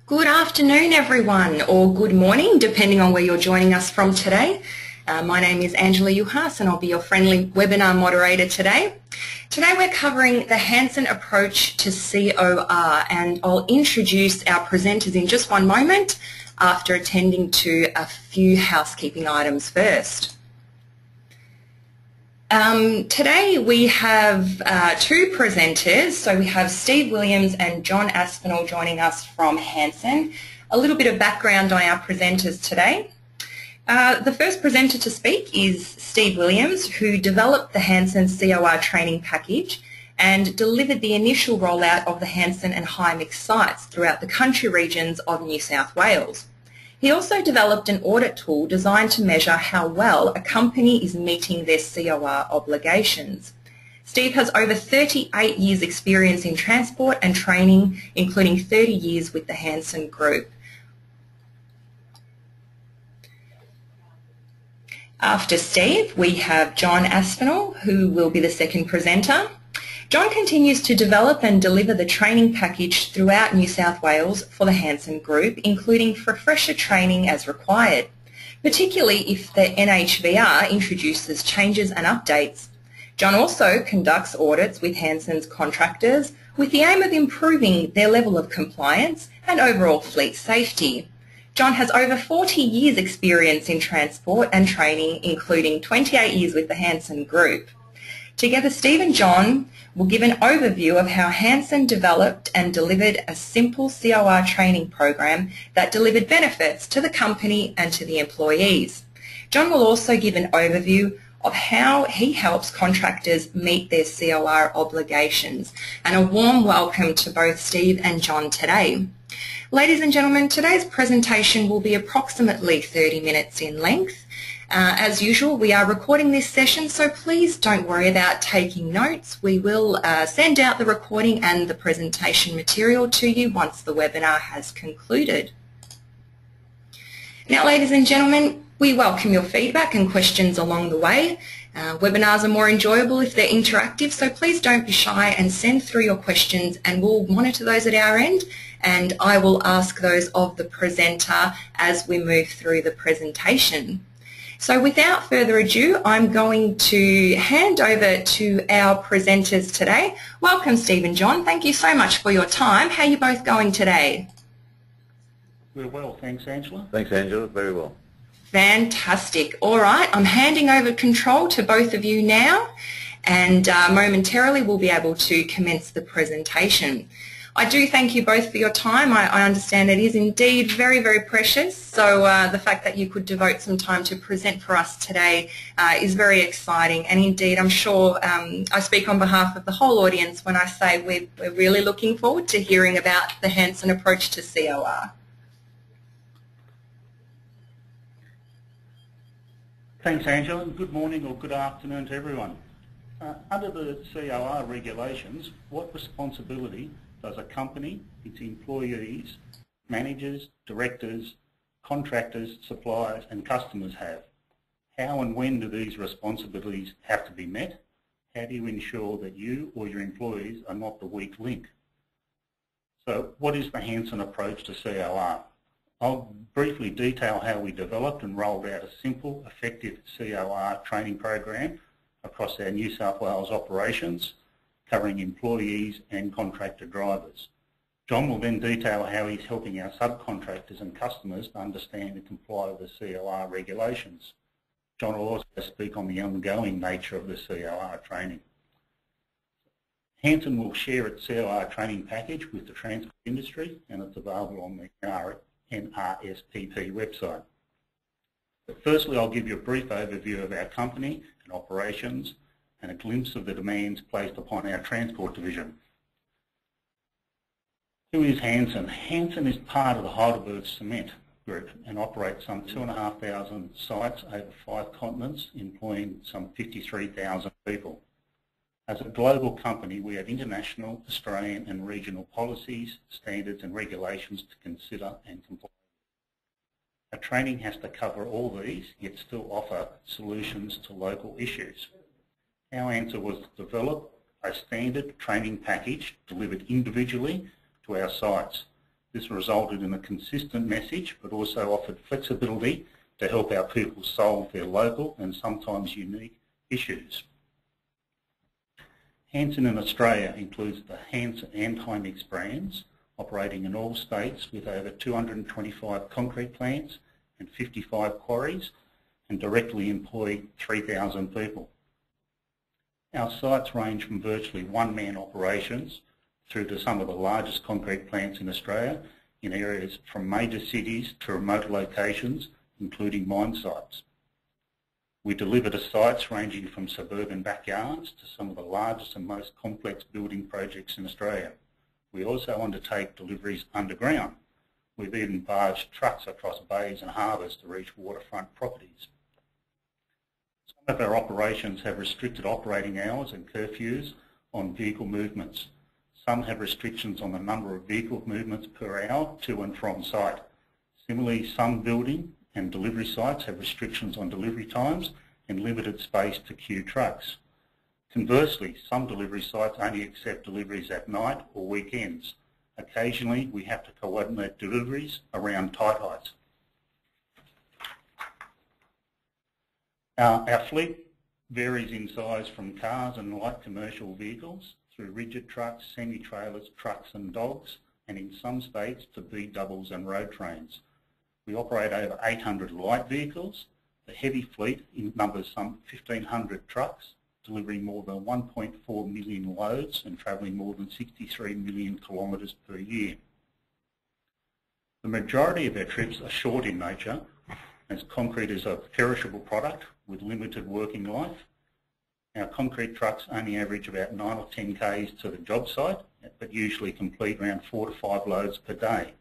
Good afternoon, everyone, or good morning, depending on where you're joining us from today. My name is Angela Juhas and I'll be your friendly webinar moderator today. Today we're covering the Hansen approach to COR, and I'll introduce our presenters in just one moment after attending to a few housekeeping items first. Today we have two presenters, so we have Steve Williams and John Aspinall joining us from Hansen. A little bit of background on our presenters today. The first presenter to speak is Steve Williams, who developed the Hansen COR training package and delivered the initial rollout of the Hansen and High-Mix sites throughout the country regions of New South Wales. He also developed an audit tool designed to measure how well a company is meeting their COR obligations. Steve has over 38 years experience in transport and training, including 30 years with the Hansen Group. After Steve, we have John Aspinall, who will be the second presenter. John continues to develop and deliver the training package throughout New South Wales for the Hansen Group, including refresher training as required, particularly if the NHVR introduces changes and updates. John also conducts audits with Hansen's contractors with the aim of improving their level of compliance and overall fleet safety. John has over 40 years experience in transport and training, including 28 years with the Hansen Group. Together, Steve and John will give an overview of how Hansen developed and delivered a simple COR training program that delivered benefits to the company and to the employees. John will also give an overview of how he helps contractors meet their COR obligations. And a warm welcome to both Steve and John today. Ladies and gentlemen, today's presentation will be approximately 30 minutes in length. As usual, we are recording this session, so please don't worry about taking notes. We will send out the recording and the presentation material to you once the webinar has concluded. Now, ladies and gentlemen, we welcome your feedback and questions along the way. Webinars are more enjoyable if they're interactive, so please don't be shy and send through your questions and we'll monitor those at our end, and I will ask those of the presenter as we move through the presentation. So without further ado, I'm going to hand over to our presenters today. Welcome, Steve and John. Thank you so much for your time. How are you both going today? We're well, thanks, Angela. Thanks, Angela. Very well. Fantastic. All right, I'm handing over control to both of you now, and momentarily we'll be able to commence the presentation. I do thank you both for your time. I understand it is indeed very, very precious, so the fact that you could devote some time to present for us today is very exciting, and indeed I'm sure I speak on behalf of the whole audience when I say we're really looking forward to hearing about the Hansen approach to COR. Thanks, Angela, and good morning or good afternoon to everyone. Under the COR regulations, what responsibility does a company, its employees, managers, directors, contractors, suppliers and customers have? How and when do these responsibilities have to be met? How do you ensure that you or your employees are not the weak link? So what is the Hansen approach to COR? I'll briefly detail how we developed and rolled out a simple, effective COR training program across our New South Wales operations, covering employees and contractor drivers. John will then detail how he's helping our subcontractors and customers to understand and comply with the COR regulations. John will also speak on the ongoing nature of the COR training. Hansen will share its COR training package with the transport industry, and it's available on the NRSPP website. But firstly, I'll give you a brief overview of our company and operations and a glimpse of the demands placed upon our transport division. Who is Hansen? Hansen is part of the Heidelberg Cement Group and operates some 2,500 sites over 5 continents, employing some 53,000 people. As a global company, we have international, Australian and regional policies, standards and regulations to consider and comply. Our training has to cover all these, yet still offer solutions to local issues. Our answer was to develop a standard training package delivered individually to our sites. This resulted in a consistent message, but also offered flexibility to help our people solve their local and sometimes unique issues. Hansen in Australia includes the Hansen and Hymix brands, operating in all states with over 225 concrete plants and 55 quarries, and directly employ 3,000 people. Our sites range from virtually one-man operations through to some of the largest concrete plants in Australia in areas from major cities to remote locations, including mine sites. We deliver to sites ranging from suburban backyards to some of the largest and most complex building projects in Australia. We also undertake deliveries underground. We've even barged trucks across bays and harbours to reach waterfront properties. Some of our operations have restricted operating hours and curfews on vehicle movements. Some have restrictions on the number of vehicle movements per hour to and from site. Similarly, some building and delivery sites have restrictions on delivery times and limited space to queue trucks. Conversely, some delivery sites only accept deliveries at night or weekends. Occasionally, we have to coordinate deliveries around tight heights. Our fleet varies in size from cars and light commercial vehicles through rigid trucks, semi-trailers, trucks and dogs, and in some states to B-doubles and road trains. We operate over 800 light vehicles. The heavy fleet numbers some 1,500 trucks, delivering more than 1.4 million loads and travelling more than 63 million kilometres per year. The majority of our trips are short in nature, as concrete is a perishable product with limited working life. Our concrete trucks only average about 9 or 10 k's to the job site, but usually complete around 4 to 5 loads per day.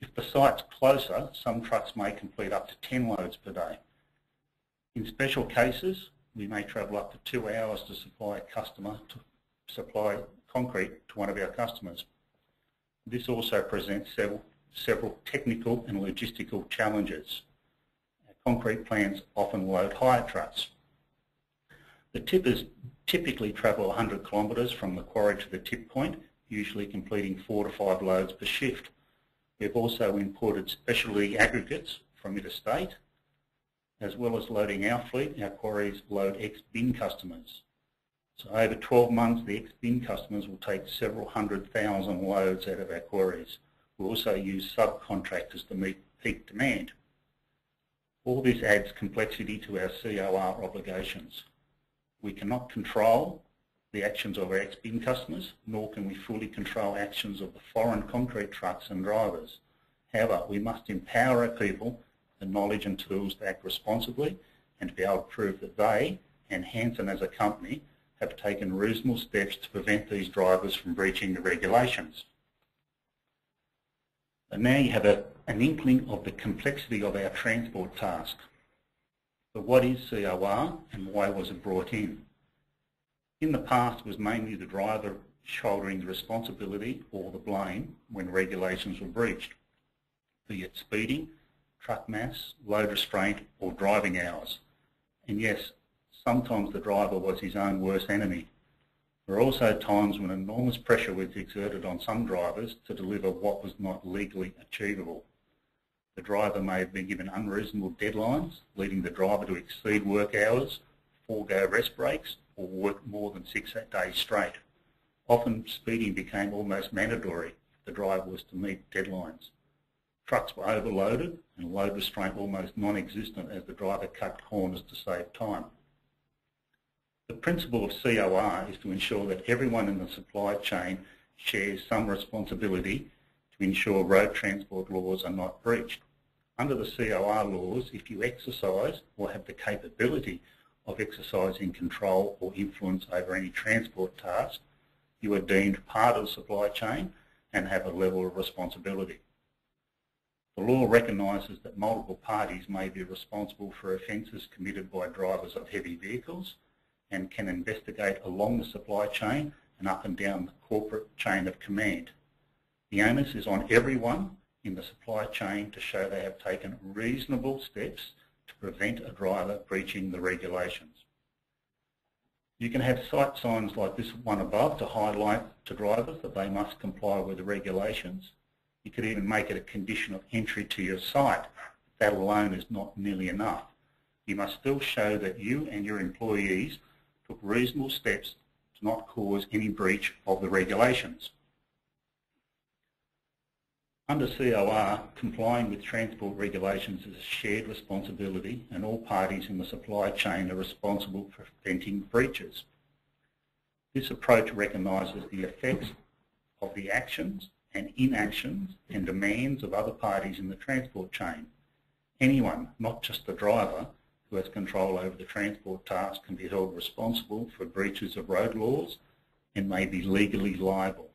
If the site's closer, some trucks may complete up to 10 loads per day. In special cases, we may travel up to 2 hours to supply concrete to one of our customers. This also presents several technical and logistical challenges. Our concrete plants often load hire trucks. The tippers typically travel 100 kilometres from the quarry to the tip point, usually completing 4 to 5 loads per shift. We've also imported specialty aggregates from interstate. As well as loading our fleet, our quarries load ex-bin customers. So over 12 months, the ex-bin customers will take several 100,000 loads out of our quarries. We also use subcontractors to meet peak demand. All this adds complexity to our COR obligations. We cannot control the actions of our ex-bin customers, nor can we fully control actions of the foreign concrete trucks and drivers. However, we must empower our people the knowledge and tools to act responsibly and to be able to prove that they, and Hansen as a company, have taken reasonable steps to prevent these drivers from breaching the regulations. And now you have an inkling of the complexity of our transport task. But what is COR and why was it brought in? In the past, it was mainly the driver shouldering the responsibility or the blame when regulations were breached, be it speeding, truck mass, load restraint or driving hours. And yes, sometimes the driver was his own worst enemy. There are also times when enormous pressure was exerted on some drivers to deliver what was not legally achievable. The driver may have been given unreasonable deadlines, leading the driver to exceed work hours, forego rest breaks or work more than 6 days straight. Often speeding became almost mandatory if the driver was to meet deadlines. Trucks were overloaded and load restraint almost non-existent as the driver cut corners to save time. The principle of COR is to ensure that everyone in the supply chain shares some responsibility to ensure road transport laws are not breached. Under the COR laws, if you exercise or have the capability of exercising control or influence over any transport task, you are deemed part of the supply chain and have a level of responsibility. The law recognises that multiple parties may be responsible for offences committed by drivers of heavy vehicles and can investigate along the supply chain and up and down the corporate chain of command. The onus is on everyone in the supply chain to show they have taken reasonable steps to prevent a driver breaching the regulations. You can have site signs like this one above to highlight to drivers that they must comply with the regulations. You could even make it a condition of entry to your site. That alone is not nearly enough. You must still show that you and your employees took reasonable steps to not cause any breach of the regulations. Under COR, complying with transport regulations is a shared responsibility, and all parties in the supply chain are responsible for preventing breaches. This approach recognises the effects of the actions and inactions and demands of other parties in the transport chain. Anyone, not just the driver, who has control over the transport task can be held responsible for breaches of road laws and may be legally liable.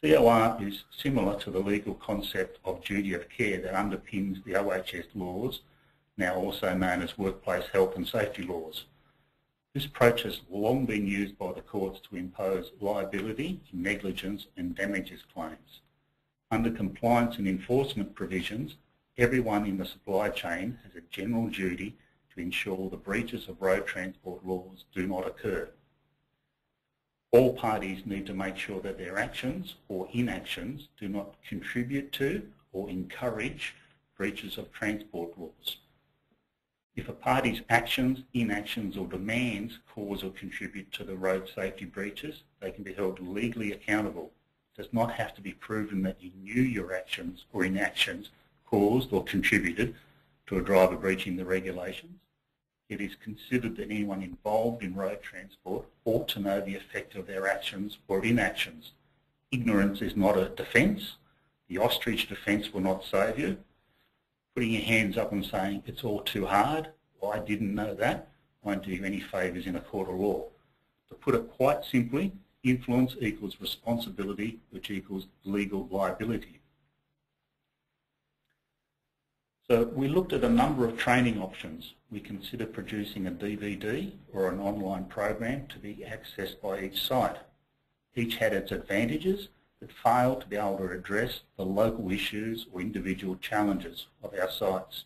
COR is similar to the legal concept of duty of care that underpins the OHS laws, now also known as workplace health and safety laws. This approach has long been used by the courts to impose liability, negligence and damages claims. Under compliance and enforcement provisions, everyone in the supply chain has a general duty to ensure the breaches of road transport laws do not occur. All parties need to make sure that their actions or inactions do not contribute to or encourage breaches of transport laws. If a party's actions, inactions or demands cause or contribute to the road safety breaches, they can be held legally accountable. It does not have to be proven that you knew your actions or inactions caused or contributed to a driver breaching the regulations. It is considered that anyone involved in road transport ought to know the effect of their actions or inactions. Ignorance is not a defence. The ostrich defence will not save you. Putting your hands up and saying it's all too hard, or I didn't know that, won't do you any favours in a court of law. To put it quite simply, influence equals responsibility, which equals legal liability. So we looked at a number of training options. We considered producing a DVD or an online program to be accessed by each site. Each had its advantages, but failed to be able to address the local issues or individual challenges of our sites.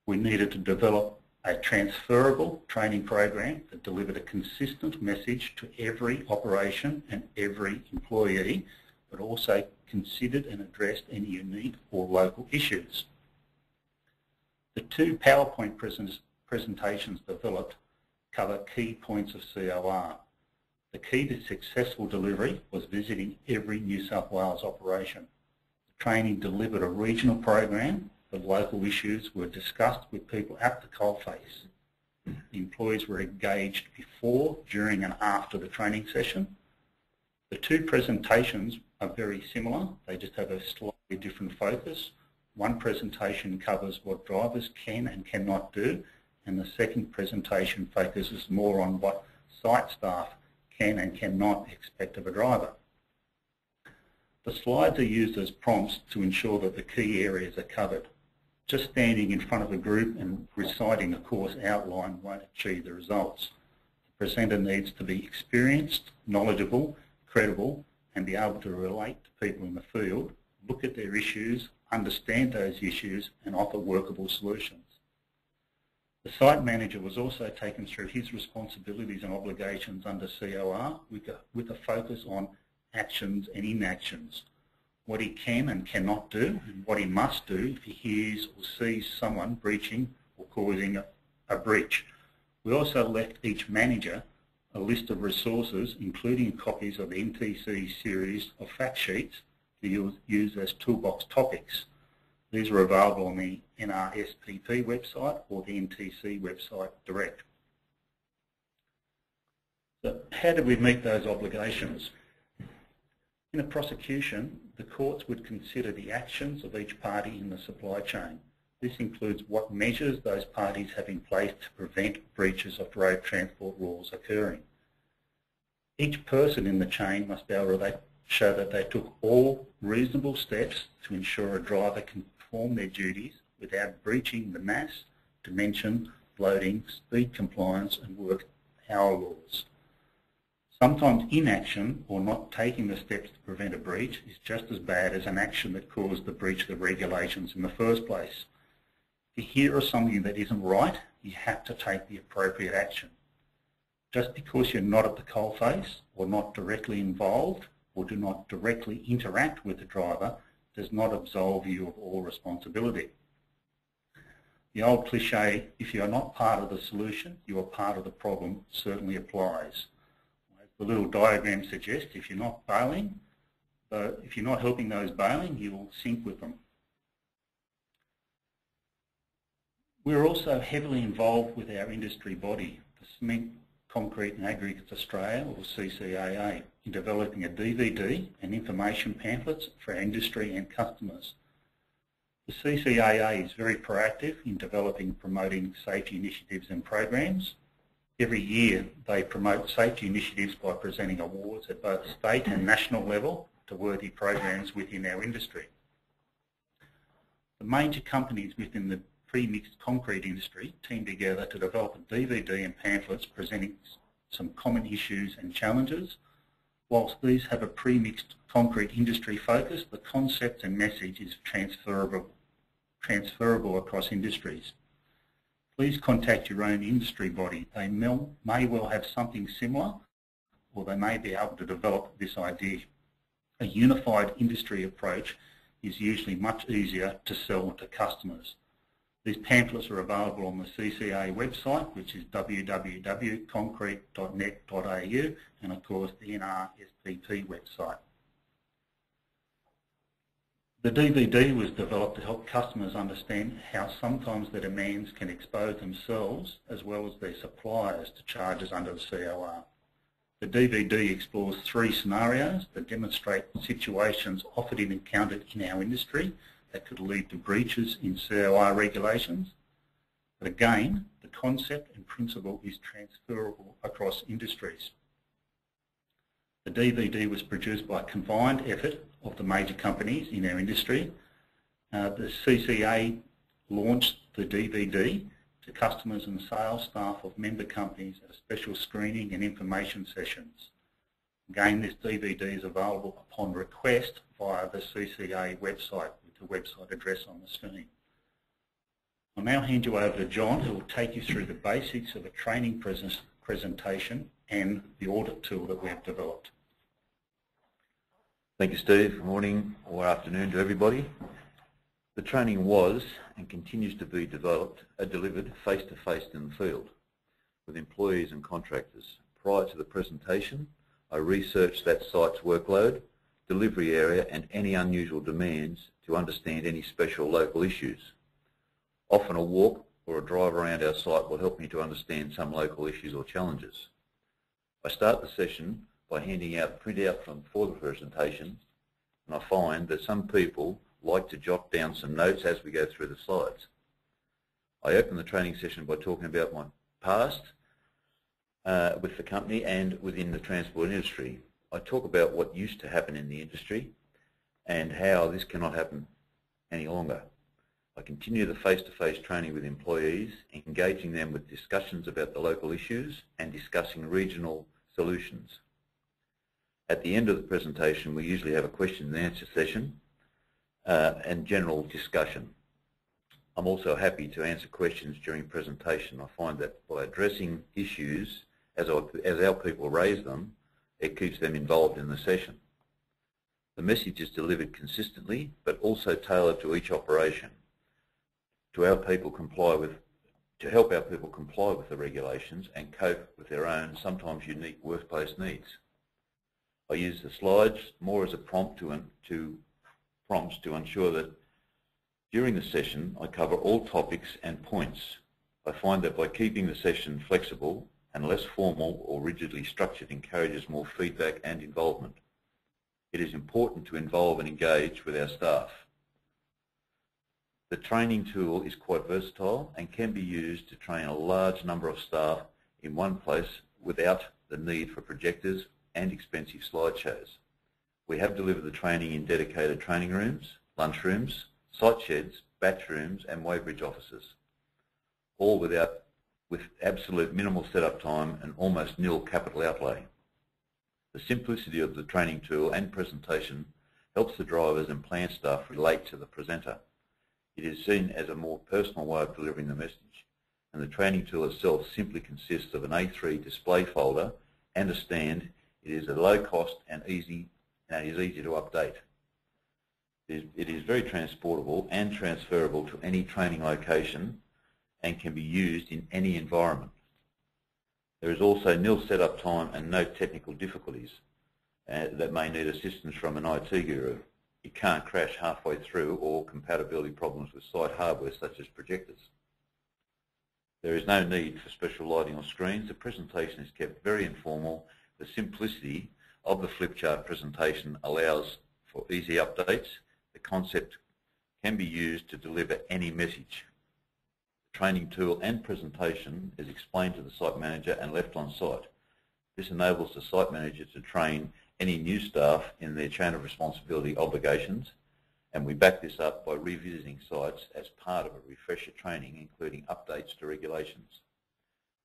We needed to develop a transferable training program that delivered a consistent message to every operation and every employee, but also considered and addressed any unique or local issues. The two PowerPoint presentations developed cover key points of COR. The key to successful delivery was visiting every New South Wales operation. The training delivered a regional program. The local issues were discussed with people at the coalface. The employees were engaged before, during and after the training session. The two presentations are very similar. They just have a slightly different focus. One presentation covers what drivers can and cannot do, and the second presentation focuses more on what site staff can and cannot expect of a driver. The slides are used as prompts to ensure that the key areas are covered. Just standing in front of a group and reciting a course outline won't achieve the results. The presenter needs to be experienced, knowledgeable, credible, and be able to relate to people in the field, look at their issues, understand those issues and offer workable solutions. The site manager was also taken through his responsibilities and obligations under COR with a focus on actions and inactions, what he can and cannot do and what he must do if he hears or sees someone breaching or causing a breach. We also left each manager a list of resources including copies of the NTC series of fact sheets to use as toolbox topics. These are available on the NRSPP website or the NTC website direct. So how did we meet those obligations? In a prosecution, the courts would consider the actions of each party in the supply chain. This includes what measures those parties have in place to prevent breaches of road transport laws occurring. Each person in the chain must be able to show that they took all reasonable steps to ensure a driver can perform their duties without breaching the mass, dimension, loading, speed compliance and work hour laws. Sometimes inaction or not taking the steps to prevent a breach is just as bad as an action that caused the breach of the regulations in the first place. If you hear of something that isn't right, you have to take the appropriate action. Just because you're not at the coalface or not directly involved or do not directly interact with the driver does not absolve you of all responsibility. The old cliche, if you are not part of the solution, you are part of the problem, certainly applies. As the little diagram suggests, if you're not bailing, if you're not helping those bailing, you will sink with them. We're also heavily involved with our industry body, the Cement, Concrete and Aggregates Australia, or CCAA, in developing a DVD and information pamphlets for our industry and customers. The CCAA is very proactive in developing and promoting safety initiatives and programs. Every year they promote safety initiatives by presenting awards at both state and national level to worthy programs within our industry. The major companies within the pre-mixed concrete industry team together to develop a DVD and pamphlets presenting some common issues and challenges. Whilst these have a pre-mixed concrete industry focus, the concept and message is transferable across industries. Please contact your own industry body. They may well have something similar, or they may be able to develop this idea. A unified industry approach is usually much easier to sell to customers. These pamphlets are available on the CCA website, which is www.concrete.net.au, and of course the NRSPP website. The DVD was developed to help customers understand how sometimes their demands can expose themselves as well as their suppliers to charges under the COR. The DVD explores 3 scenarios that demonstrate situations often encountered in our industry that could lead to breaches in COR regulations. But again, the concept and principle is transferable across industries. The DVD was produced by a combined effort of the major companies in our industry. The CCA launched the DVD to customers and sales staff of member companies at special screening and information sessions. Again, this DVD is available upon request via the CCA website with the website address on the screen. I'll now hand you over to John, who will take you through the basics of a training presentation and the audit tool that we have developed. Thank you, Steve. Good morning or afternoon to everybody. The training was and continues to be delivered face-to-face in the field with employees and contractors. Prior to the presentation, I researched that site's workload, delivery area and any unusual demands to understand any special local issues. Often a walk or a drive around our site will help me to understand some local issues or challenges. I start the session by handing out a printout for the presentation, and I find that some people like to jot down some notes as we go through the slides. I open the training session by talking about my past with the company and within the transport industry. I talk about what used to happen in the industry and how this cannot happen any longer. I continue the face-to-face training with employees, engaging them with discussions about the local issues and discussing regional solutions. At the end of the presentation, we usually have a question and answer session and general discussion. I'm also happy to answer questions during presentation. I find that by addressing issues as our people raise them, it keeps them involved in the session. The message is delivered consistently, but also tailored to each operation to help our people comply with the regulations and cope with their own, sometimes unique workplace needs. I use the slides more as a prompts to ensure that during the session I cover all topics and points. I find that by keeping the session flexible and less formal or rigidly structured encourages more feedback and involvement. It is important to involve and engage with our staff. The training tool is quite versatile and can be used to train a large number of staff in one place without the need for projectors and expensive slideshows. We have delivered the training in dedicated training rooms, lunchrooms, site sheds, batch rooms and weighbridge offices, all with absolute minimal setup time and almost nil capital outlay. The simplicity of the training tool and presentation helps the drivers and plant staff relate to the presenter. It is seen as a more personal way of delivering the message. and the training tool itself simply consists of an A3 display folder and a stand. It is a low cost and is easy to update. It is very transportable and transferable to any training location and can be used in any environment. There is also nil setup time and no technical difficulties that may need assistance from an IT guru. It can't crash halfway through or compatibility problems with site hardware such as projectors. There is no need for special lighting or screens. The presentation is kept very informal. The simplicity of the flip chart presentation allows for easy updates. The concept can be used to deliver any message. The training tool and presentation is explained to the site manager and left on site. This enables the site manager to train any new staff in their chain of responsibility obligations, and we back this up by revisiting sites as part of a refresher training, including updates to regulations.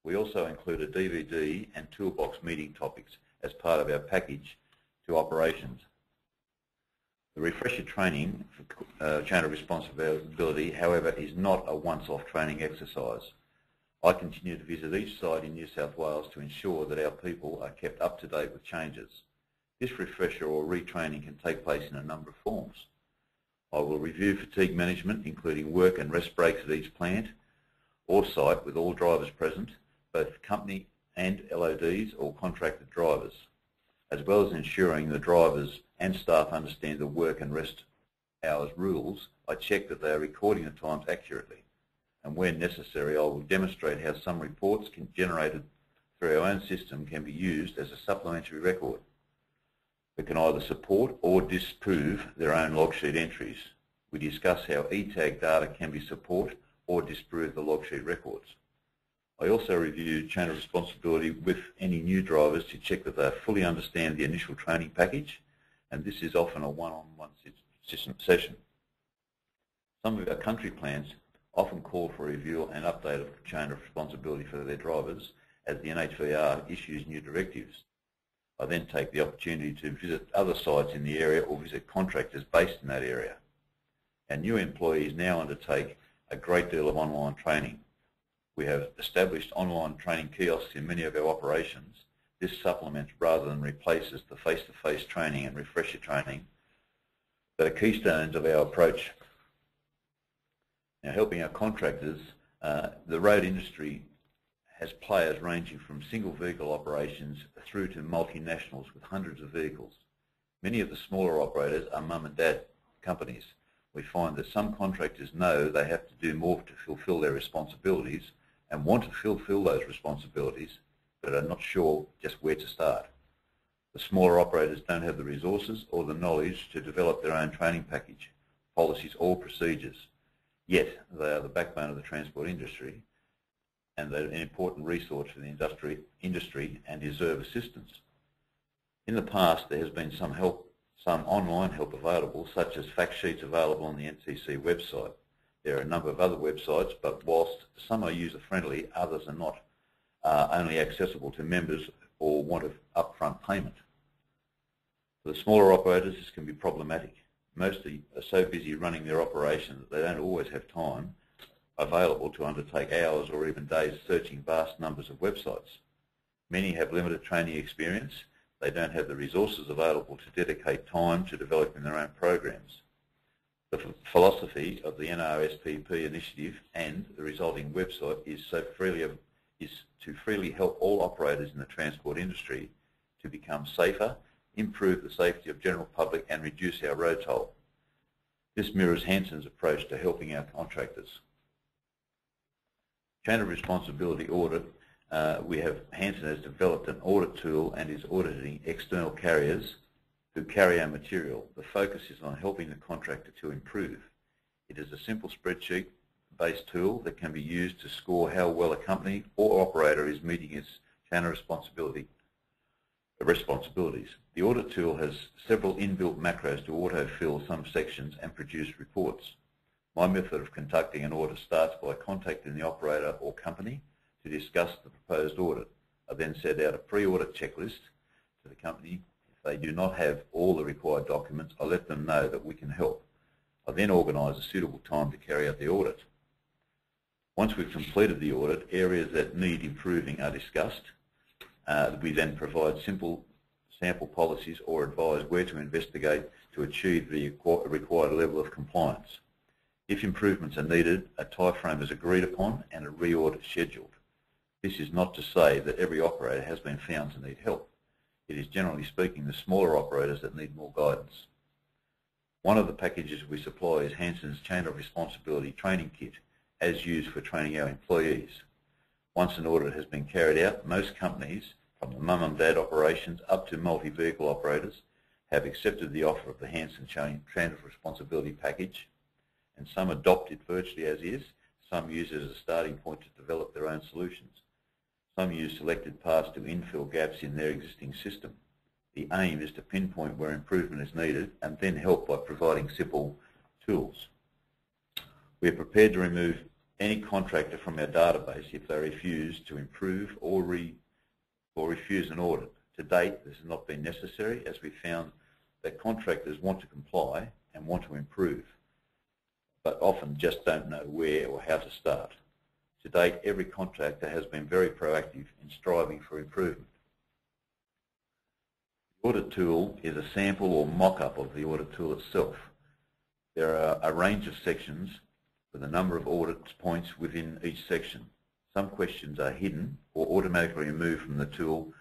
We also include a DVD and toolbox meeting topics as part of our package to operations. The refresher training for chain of responsibility, however, is not a once-off training exercise. I continue to visit each site in New South Wales to ensure that our people are kept up to date with changes. This refresher or retraining can take place in a number of forms. I will review fatigue management, including work and rest breaks at each plant or site with all drivers present, both company and LODs or contracted drivers, as well as ensuring the drivers and staff understand the work and rest hours rules. I check that they are recording the times accurately, and where necessary I will demonstrate how some reports generated through our own system can be used as a supplementary record that can either support or disprove their own log sheet entries. We discuss how E-tag data can be support or disprove the log sheet records. I also review chain of responsibility with any new drivers to check that they fully understand the initial training package, and this is often a one-on-one session. Some of our country plans often call for a review and update of chain of responsibility for their drivers as the NHVR issues new directives. I then take the opportunity to visit other sites in the area or visit contractors based in that area. And new employees now undertake a great deal of online training. We have established online training kiosks in many of our operations. This supplements rather than replaces the face-to-face training and refresher training that are keystones of our approach. Now, helping our contractors, the road industry has players ranging from single vehicle operations through to multinationals with hundreds of vehicles. Many of the smaller operators are mum and dad companies. We find that some contractors know they have to do more to fulfil their responsibilities and want to fulfil those responsibilities, but are not sure just where to start. The smaller operators don't have the resources or the knowledge to develop their own training package, policies or procedures. Yet they are the backbone of the transport industry, and they're an important resource for the industry and deserve assistance. In the past, there has been some online help available, such as fact sheets available on the NCC website. There are a number of other websites, but whilst some are user-friendly, others are not, only accessible to members or want an upfront payment. For the smaller operators, this can be problematic. Most are so busy running their operation that they don't always have time available to undertake hours or even days searching vast numbers of websites. Many have limited training experience. They don't have the resources available to dedicate time to developing their own programs. The philosophy of the NRSPP initiative and the resulting website is to freely help all operators in the transport industry to become safer, improve the safety of general public and reduce our road toll. This mirrors Hanson's approach to helping our contractors. Chain of responsibility audit, Hanson has developed an audit tool and is auditing external carriers who carry our material. The focus is on helping the contractor to improve. It is a simple spreadsheet-based tool that can be used to score how well a company or operator is meeting its chain of responsibilities. The audit tool has several inbuilt macros to auto-fill some sections and produce reports. My method of conducting an audit starts by contacting the operator or company to discuss the proposed audit. I then set out a pre-audit checklist to the company. If they do not have all the required documents, I let them know that we can help. I then organise a suitable time to carry out the audit. Once we've completed the audit, areas that need improving are discussed. We then provide simple sample policies or advise where to investigate to achieve the required level of compliance. If improvements are needed, a timeframe is agreed upon and a re-audit scheduled. This is not to say that every operator has been found to need help. It is, generally speaking, the smaller operators that need more guidance. One of the packages we supply is Hansen's Chain of Responsibility training kit, as used for training our employees. Once an audit has been carried out, most companies, from the mum and dad operations up to multi-vehicle operators, have accepted the offer of the Hansen Chain of Responsibility package, and some adopt it virtually as is. Some use it as a starting point to develop their own solutions. Some use selected parts to infill gaps in their existing system. The aim is to pinpoint where improvement is needed and then help by providing simple tools. We are prepared to remove any contractor from our database if they refuse to improve or refuse an audit. To date, this has not been necessary, as we found that contractors want to comply and want to improve, but often just don't know where or how to start. To date, every contractor has been very proactive in striving for improvement. The audit tool is a sample or mock-up of the audit tool itself. There are a range of sections with a number of audit points within each section. Some questions are hidden or automatically removed from the tool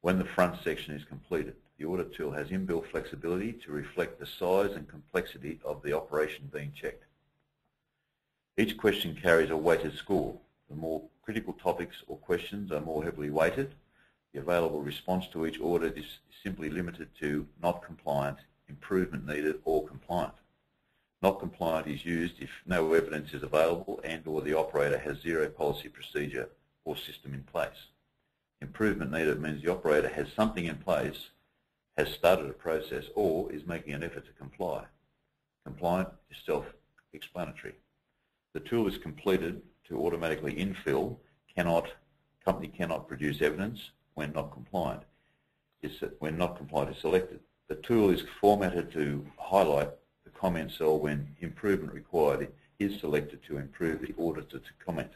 when the front section is completed. The audit tool has inbuilt flexibility to reflect the size and complexity of the operation being checked. Each question carries a weighted score. The more critical topics or questions are more heavily weighted. The available response to each audit is simply limited to not compliant, improvement needed, or compliant. Not compliant is used if no evidence is available and/or the operator has zero policy, procedure, or system in place. Improvement needed means the operator has something in place, has started a process, or is making an effort to comply. Compliant is self-explanatory. The tool is completed to automatically infill. Company cannot produce evidence when not compliant. When not compliant is selected. The tool is formatted to highlight the comment cell when improvement required is selected to improve the auditor to comment.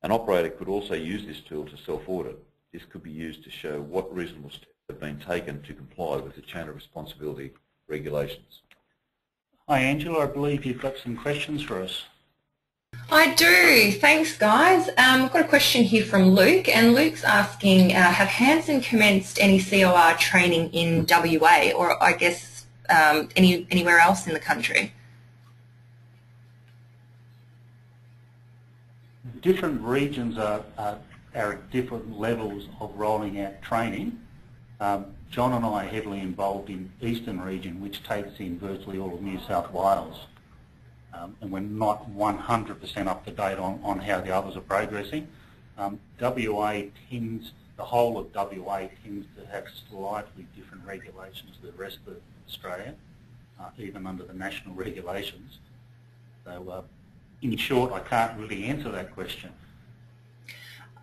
An operator could also use this tool to self-audit. This could be used to show what reasonable steps have been taken to comply with the Chain of Responsibility regulations. Hi Angela, I believe you've got some questions for us. I do. Thanks, guys. I've got a question here from Luke, and Luke's asking, have Hansen commenced any COR training in WA, or I guess anywhere else in the country? Different regions are at different levels of rolling out training. John and I are heavily involved in Eastern region, which takes in virtually all of New South Wales. And we're not 100% up to date on how the others are progressing. WA tends, the whole of WA tends to have slightly different regulations to the rest of Australia, even under the national regulations. So in short, I can't really answer that question.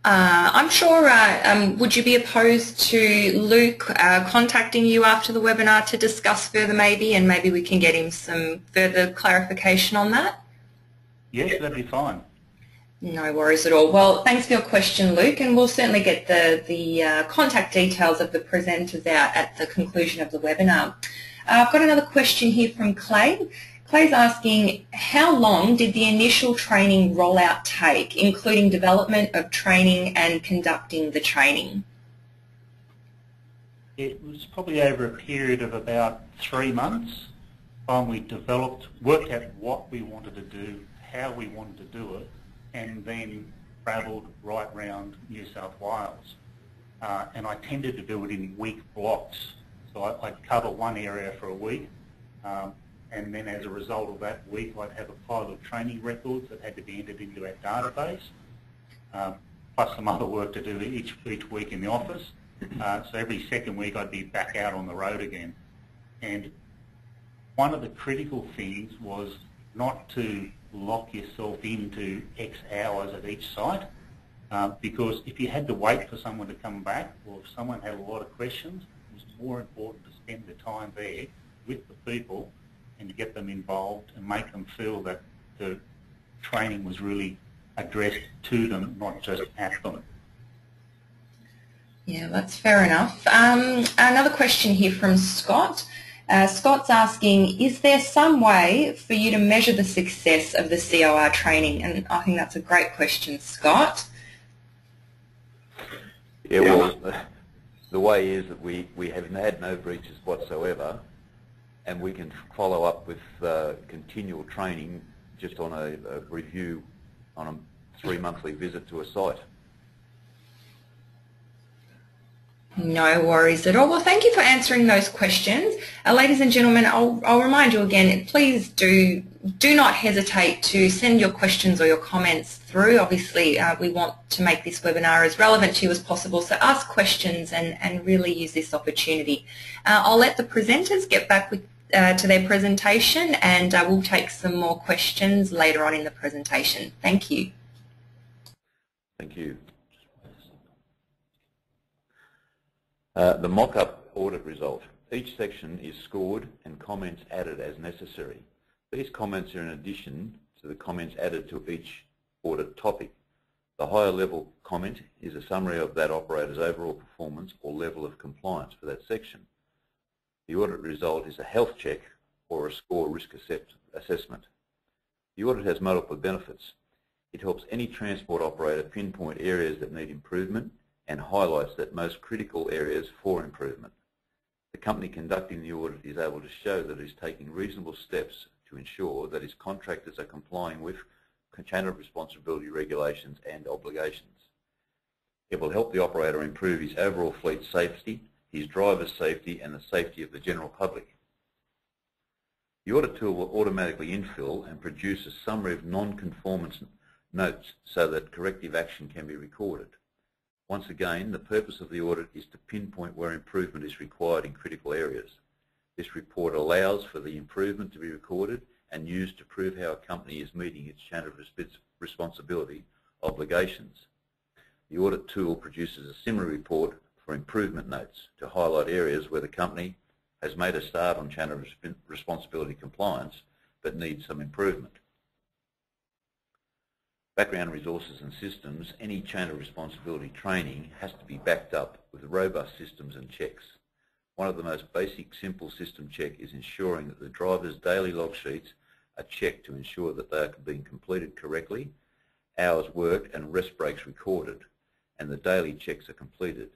I'm sure, would you be opposed to Luke contacting you after the webinar to discuss further maybe, and maybe we can get him some further clarification on that? Yes, that'd be fine. No worries at all. Well, thanks for your question, Luke, and we'll certainly get the contact details of the presenters out at the conclusion of the webinar. I've got another question here from Clay. Clay's asking, how long did the initial training rollout take, including development of training and conducting the training? It was probably over a period of about 3 months. We worked out what we wanted to do, how we wanted to do it, and then travelled right round New South Wales. And I tended to do it in week blocks. So I'd cover one area for a week. And then as a result of that week, I'd have a pile of training records that had to be entered into our database, plus some other work to do each week in the office. So every second week I'd be back out on the road again. And one of the critical things was not to lock yourself into X hours at each site, because if you had to wait for someone to come back, or if someone had a lot of questions, it was more important to spend the time there with the people and to get them involved and make them feel that the training was really addressed to them, not just at them. Yeah, that's fair enough. Another question here from Scott. Scott's asking, is there some way for you to measure the success of the COR training? And I think that's a great question, Scott. Yeah, well, the way is that we have had no breaches whatsoever, and we can follow up with continual training just on a review on a 3-monthly visit to a site. No worries at all. Well, thank you for answering those questions. Ladies and gentlemen, I'll remind you again, please do not hesitate to send your questions or your comments through. Obviously, we want to make this webinar as relevant to you as possible, so ask questions and really use this opportunity. I'll let the presenters get back to their presentation, and we'll take some more questions later on in the presentation. Thank you. Thank you. The mock-up audit result. Each section is scored and comments added as necessary. These comments are in addition to the comments added to each audit topic. The higher level comment is a summary of that operator's overall performance or level of compliance for that section. The audit result is a health check or a score risk assessment. The audit has multiple benefits. It helps any transport operator pinpoint areas that need improvement and highlights that most critical areas for improvement. The company conducting the audit is able to show that it is taking reasonable steps to ensure that its contractors are complying with chain of responsibility regulations and obligations. It will help the operator improve his overall fleet safety, his driver's safety, and the safety of the general public. The audit tool will automatically infill and produce a summary of non-conformance notes so that corrective action can be recorded. Once again, the purpose of the audit is to pinpoint where improvement is required in critical areas. This report allows for the improvement to be recorded and used to prove how a company is meeting its chain of responsibility obligations. The audit tool produces a similar report for improvement notes to highlight areas where the company has made a start on chain of responsibility compliance but needs some improvement. Background resources and systems. Any chain of responsibility training has to be backed up with robust systems and checks. One of the most basic simple system check is ensuring that the driver's daily log sheets are checked to ensure that they are being completed correctly, hours worked and rest breaks recorded, and the daily checks are completed.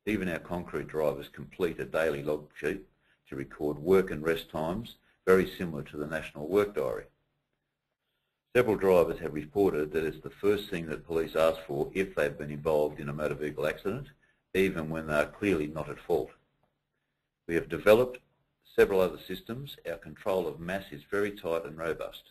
Even our concrete drivers complete a daily log sheet to record work and rest times, very similar to the National Work Diary. Several drivers have reported that it's the first thing that police ask for if they've been involved in a motor vehicle accident, even when they are clearly not at fault. We have developed several other systems. Our control of mass is very tight and robust.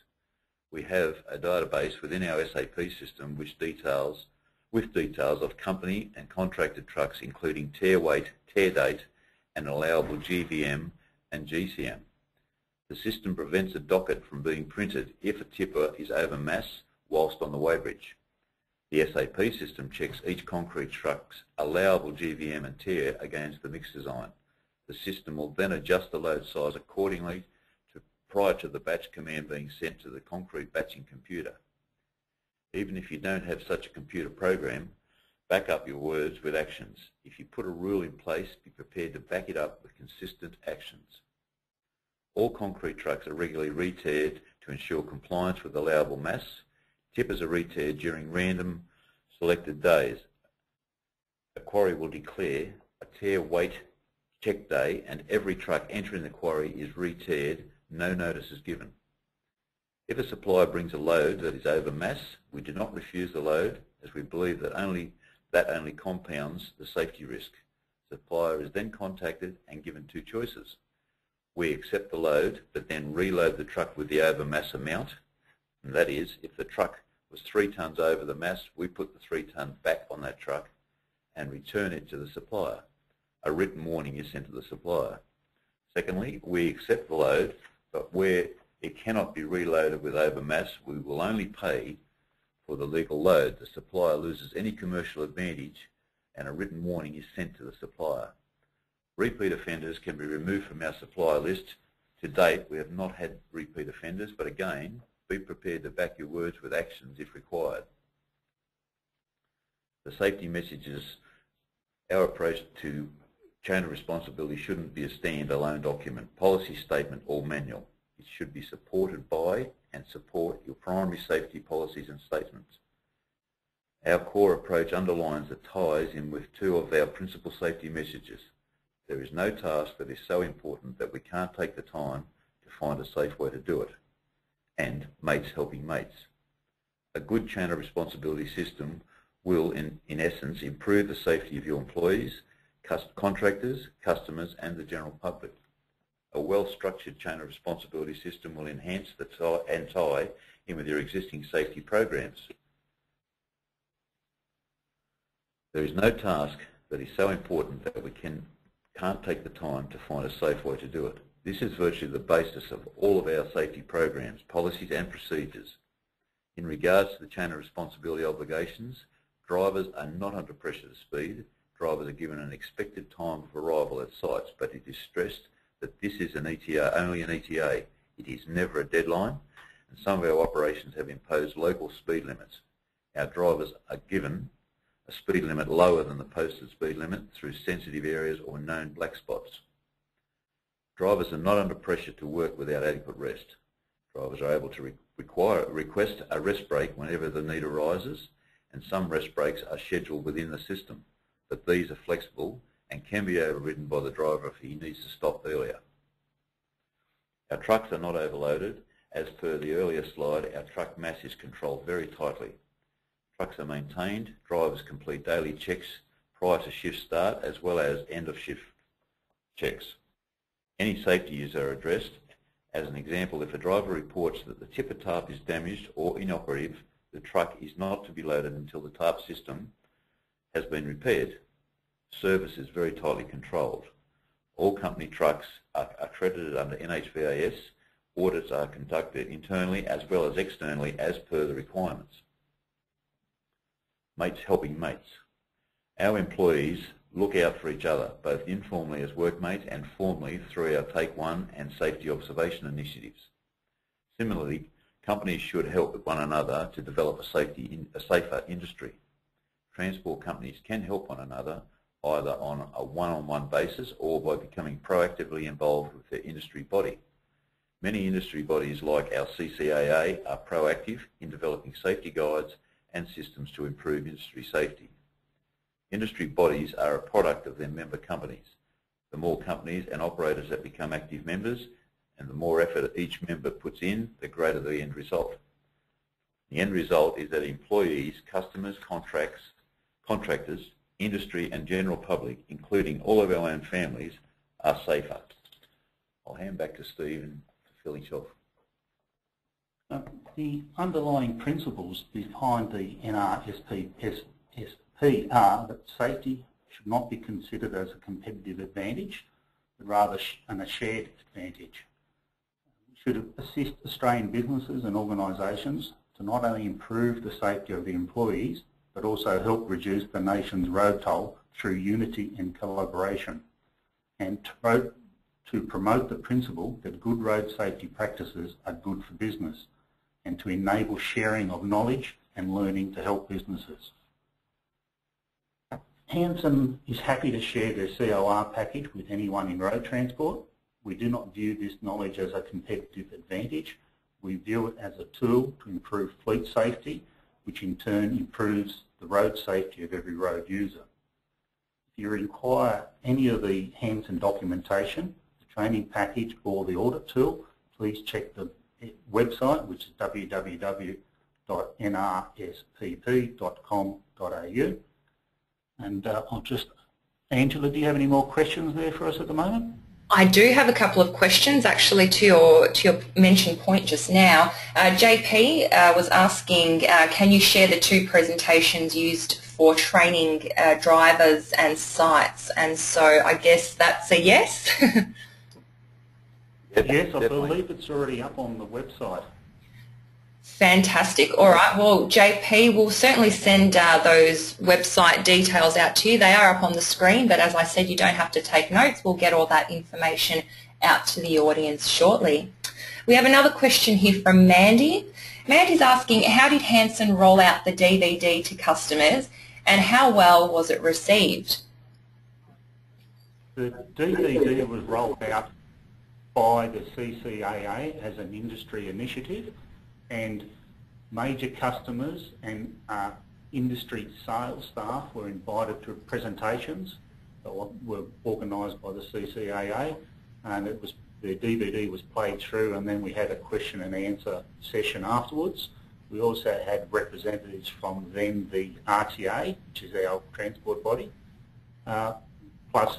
We have a database within our SAP system with details of company and contracted trucks, including tear weight, tear date, and allowable GVM and GCM. The system prevents a docket from being printed if a tipper is over mass whilst on the weighbridge. The SAP system checks each concrete truck's allowable GVM and tear against the mix design. The system will then adjust the load size accordingly prior to the batch command being sent to the concrete batching computer. Even if you don't have such a computer program, back up your words with actions. If you put a rule in place, be prepared to back it up with consistent actions. All concrete trucks are regularly re-teared to ensure compliance with allowable mass. Tippers are re-teared during random selected days. A quarry will declare a tear weight check day, and every truck entering the quarry is re-teared, no notice is given. If a supplier brings a load that is over mass, we do not refuse the load, as we believe that only compounds the safety risk. The supplier is then contacted and given two choices. We accept the load, but then reload the truck with the over mass amount, and that is, if the truck was 3 tonnes over the mass, we put the 3 tonnes back on that truck and return it to the supplier. A written warning is sent to the supplier. Secondly, we accept the load, but where it cannot be reloaded with over mass, we will only pay for the legal load. The supplier loses any commercial advantage, and a written warning is sent to the supplier. Repeat offenders can be removed from our supplier list. To date, we have not had repeat offenders, but again, Be prepared to back your words with actions if required. The safety messages, our approach to chain of responsibility shouldn't be a stand-alone document, policy statement or manual. It should be supported by and support your primary safety policies and statements. Our core approach underlines the ties in with two of our principal safety messages. There is no task that is so important that we can't take the time to find a safe way to do it. And mates helping mates. A good chain of responsibility system will, in essence, improve the safety of your employees, contractors, customers and the general public. A well-structured chain of responsibility system will enhance the tie in with your existing safety programs. There is no task that is so important that we can't take the time to find a safe way to do it. This is virtually the basis of all of our safety programs, policies and procedures. In regards to the chain of responsibility obligations, drivers are not under pressure to speed. Drivers are given an expected time of arrival at sites, but it is stressed that this is an ETA, only an ETA. It is never a deadline, and some of our operations have imposed local speed limits. Our drivers are given a speed limit lower than the posted speed limit through sensitive areas or known black spots. Drivers are not under pressure to work without adequate rest. Drivers are able to request a rest break whenever the need arises, and some rest breaks are scheduled within the system, but these are flexible and can be overridden by the driver if he needs to stop earlier. Our trucks are not overloaded. As per the earlier slide, our truck mass is controlled very tightly. Trucks are maintained, drivers complete daily checks prior to shift start as well as end of shift checks. Any safety issues are addressed. As an example, if a driver reports that the tipper tarp is damaged or inoperative, the truck is not to be loaded until the tarp system has been repaired. Service is very tightly controlled. All company trucks are accredited under NHVAS. Audits are conducted internally as well as externally as per the requirements. Mates helping mates. Our employees look out for each other, both informally as workmates and formally through our Take One and safety observation initiatives. Similarly, companies should help one another to develop a safer industry. Transport companies can help one another either on a one-on-one basis or by becoming proactively involved with their industry body. Many industry bodies like our CCAA are proactive in developing safety guides and systems to improve industry safety. Industry bodies are a product of their member companies. The more companies and operators that become active members and the more effort each member puts in, the greater the end result. The end result is that employees, customers, contractors, industry and general public, including all of our own families, are safer. I'll hand back to Stephen to finish off. The underlying principles behind the NRSP are that safety should not be considered as a competitive advantage, but rather a shared advantage. We should assist Australian businesses and organisations to not only improve the safety of the employees, but also help reduce the nation's road toll through unity and collaboration, and to promote the principle that good road safety practices are good for business, and to enable sharing of knowledge and learning to help businesses. Hansen is happy to share their COR package with anyone in road transport. We do not view this knowledge as a competitive advantage. We view it as a tool to improve fleet safety, which in turn improves the road safety of every road user. If you require any of the Hansen documentation, the training package or the audit tool, please check the website, which is www.nrspp.com.au. And Angela, do you have any more questions there for us at the moment? I do have a couple of questions actually to your mentioned point just now. JP was asking, can you share the two presentations used for training drivers and sites? And so I guess that's a yes. Yes, I believe it's already up on the website. Fantastic. All right. Well, JP will certainly send those website details out to you. They are up on the screen, but as I said, you don't have to take notes. We'll get all that information out to the audience shortly. We have another question here from Mandy. Mandy's asking, how did Hansen roll out the DVD to customers and how well was it received? The DVD was rolled out by the CCAA as an industry initiative, and major customers and industry sales staff were invited to presentations that were organised by the CCAA, and the DVD was played through, and then we had a question and answer session afterwards. We also had representatives from then the RTA, which is our transport body, plus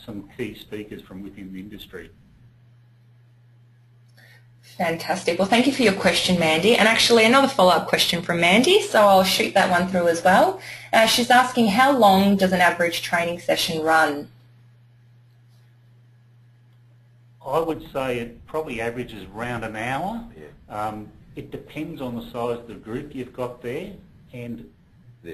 some key speakers from within the industry. Fantastic. Well, thank you for your question, Mandy. And actually another follow-up question from Mandy, so I'll shoot that one through as well. She's asking, how long does an average training session run? I would say it probably averages around an hour. Yeah. It depends on the size of the group you've got there and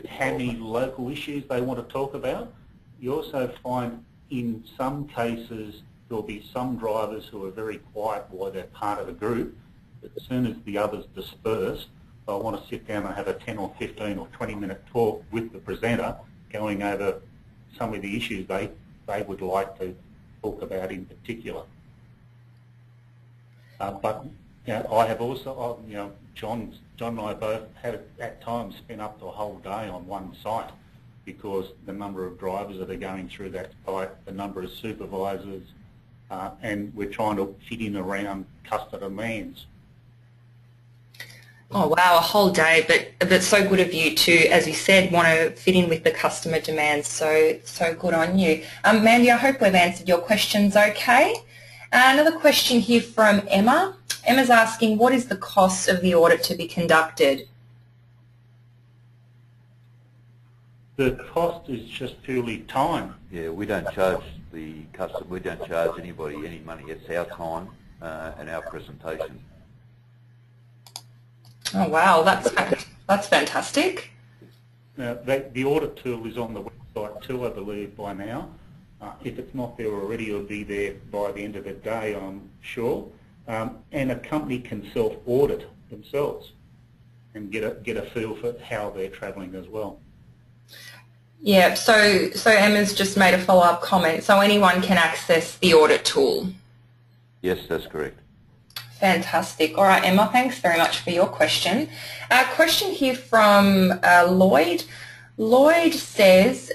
how many local issues they want to talk about. You also find in some cases there'll be some drivers who are very quiet while they're part of the group, but as soon as the others disperse, they'll want to sit down and have a 10 or 15 or 20-minute talk with the presenter going over some of the issues they would like to talk about in particular. But you know, I have also, you know, John and I both had at times spent up to a whole day on one site because the number of drivers that are going through that site, the number of supervisors, and we're trying to fit in around customer demands. Oh wow, a whole day, but that's so good of you to, as you said, want to fit in with the customer demands, so good on you. Mandy, I hope we've answered your questions okay. Another question here from Emma. Emma's asking, what is the cost of the audit to be conducted? The cost is just purely time. Yeah, we don't charge the customer, we don't charge anybody any money. It's our time and our presentation. Oh wow, that's fantastic. Now, the audit tool is on the website too, I believe, by now. If it's not there already, it'll be there by the end of the day, I'm sure. And a company can self-audit themselves and get a feel for how they're travelling as well. Yeah, so Emma's just made a follow-up comment. So anyone can access the audit tool? Yes, that's correct. Fantastic. All right, Emma, thanks very much for your question. A question here from Lloyd. Lloyd says,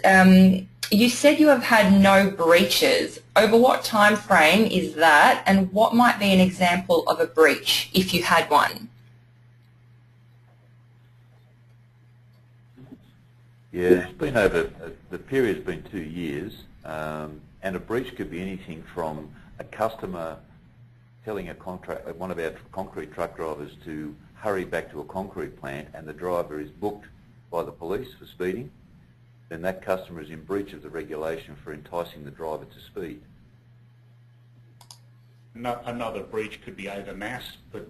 you said you have had no breaches. Over what time frame is that, and what might be an example of a breach if you had one? Yeah, it's been over, the period's been 2 years, and a breach could be anything from a customer telling one of our concrete truck drivers to hurry back to a concrete plant and the driver is booked by the police for speeding, then that customer is in breach of the regulation for enticing the driver to speed. Another breach could be over mass, but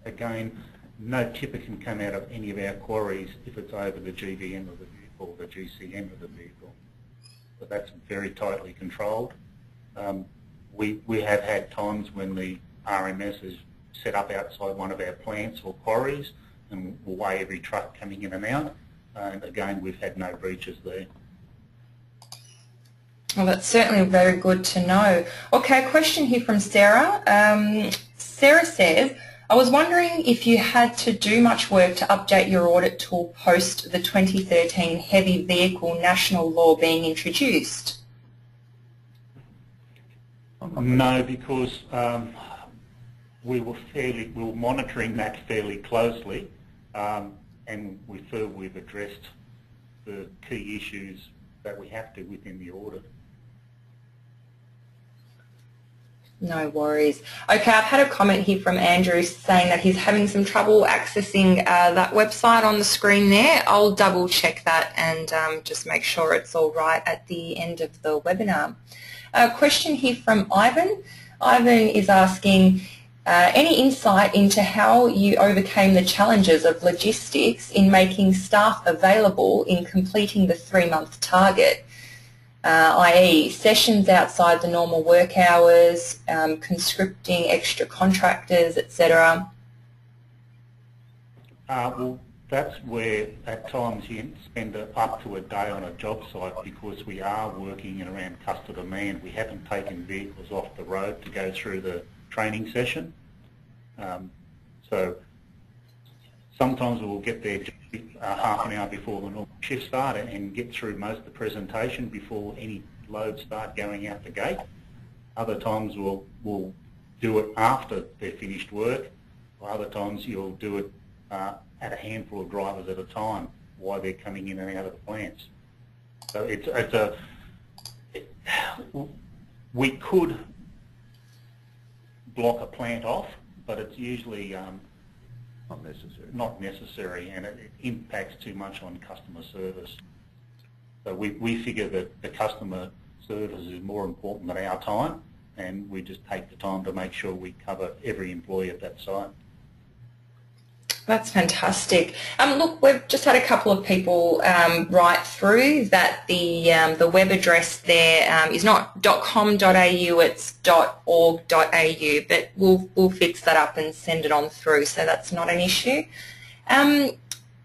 again, no tipper can come out of any of our quarries if it's over the GVM of the vehicle or the GCM of the vehicle. But that's very tightly controlled. We have had times when the RMS is set up outside one of our plants or quarries and will weigh every truck coming in and out. And again, we've had no breaches there. Well, that's certainly very good to know. Okay, a question here from Sarah. Sarah says, I was wondering if you had to do much work to update your audit tool post the 2013 heavy vehicle national law being introduced. No, because we were monitoring that fairly closely, and we feel we've addressed the key issues that we have to within the audit. No worries. Okay, I've had a comment here from Andrew saying that he's having some trouble accessing that website on the screen there. I'll double check that and just make sure it's all right at the end of the webinar. A question here from Ivan. Ivan is asking, any insight into how you overcame the challenges of logistics in making staff available in completing the 3-month target? I.e. sessions outside the normal work hours, conscripting extra contractors, etc. Well, that's where at times you spend up to a day on a job site because we are working around customer demand. We haven't taken vehicles off the road to go through the training session. So sometimes we'll get there half an hour before the normal shift start and get through most of the presentation before any loads start going out the gate. Other times we'll do it after they're finished work, or other times you'll do it at a handful of drivers at a time while they're coming in and out of the plants. So we could block a plant off, but it's usually not necessary, and it impacts too much on customer service. So we figure that the customer service is more important than our time, and we just take the time to make sure we cover every employee at that site. That's fantastic. Look, we've just had a couple of people write through that the web address there is not .com.au, it's .org.au, but we'll fix that up and send it on through, so that's not an issue.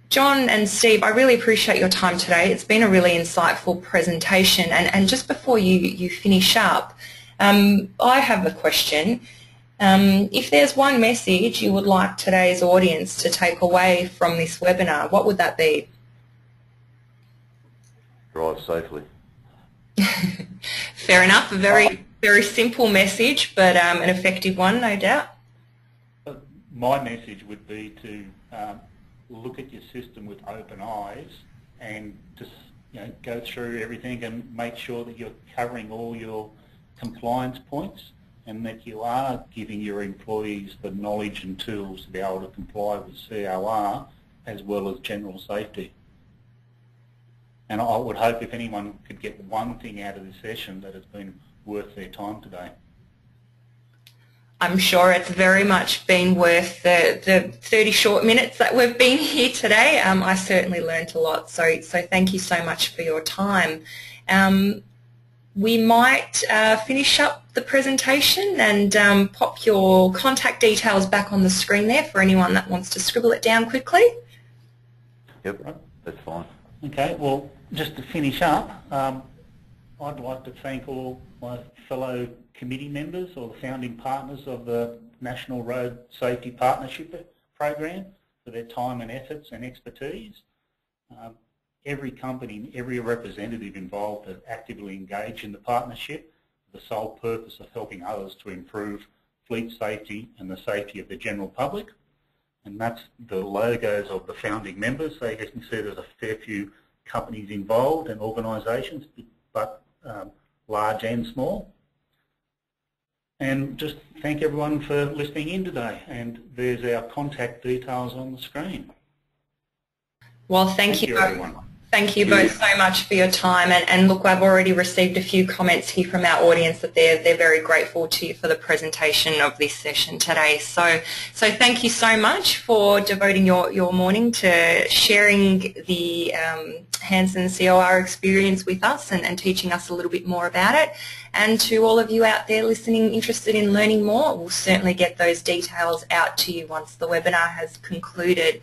John and Steve, I really appreciate your time today. It's been a really insightful presentation, and just before you finish up, I have a question. If there's one message you would like today's audience to take away from this webinar, what would that be? Drive safely. Fair enough, a very simple message, but an effective one, no doubt. My message would be to look at your system with open eyes and just go through everything and make sure that you're covering all your compliance points, and that you are giving your employees the knowledge and tools to be able to comply with COR as well as general safety. And I would hope if anyone could get one thing out of this session, that it's been worth their time today. I'm sure it's very much been worth the 30 short minutes that we've been here today. I certainly learned a lot, so thank you so much for your time. We might finish up the presentation and pop your contact details back on the screen there for anyone that wants to scribble it down quickly. Yep, that's fine. Okay, well, just to finish up, I'd like to thank all my fellow committee members or the founding partners of the National Road Safety Partnership Program for their time and efforts and expertise. Every company, every representative involved are actively engaged in the partnership with the sole purpose of helping others to improve fleet safety and the safety of the general public. And that's the logos of the founding members. So you can see there's a fair few companies involved and organisations, but large and small. And just thank everyone for listening in today. And there's our contact details on the screen. Well, thank you everyone. Thank you both so much for your time, and look, I've already received a few comments here from our audience that they're very grateful to you for the presentation of this session today. So thank you so much for devoting your morning to sharing the Hansen COR experience with us and teaching us a little bit more about it. And to all of you out there listening, interested in learning more, we'll certainly get those details out to you once the webinar has concluded.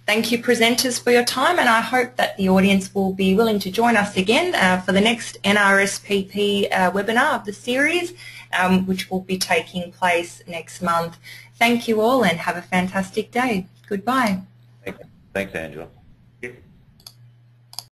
Thank you, presenters, for your time, and I hope that the audience will be willing to join us again for the next NRSPP webinar of the series, which will be taking place next month. Thank you all and have a fantastic day. Goodbye. Thanks, Angela.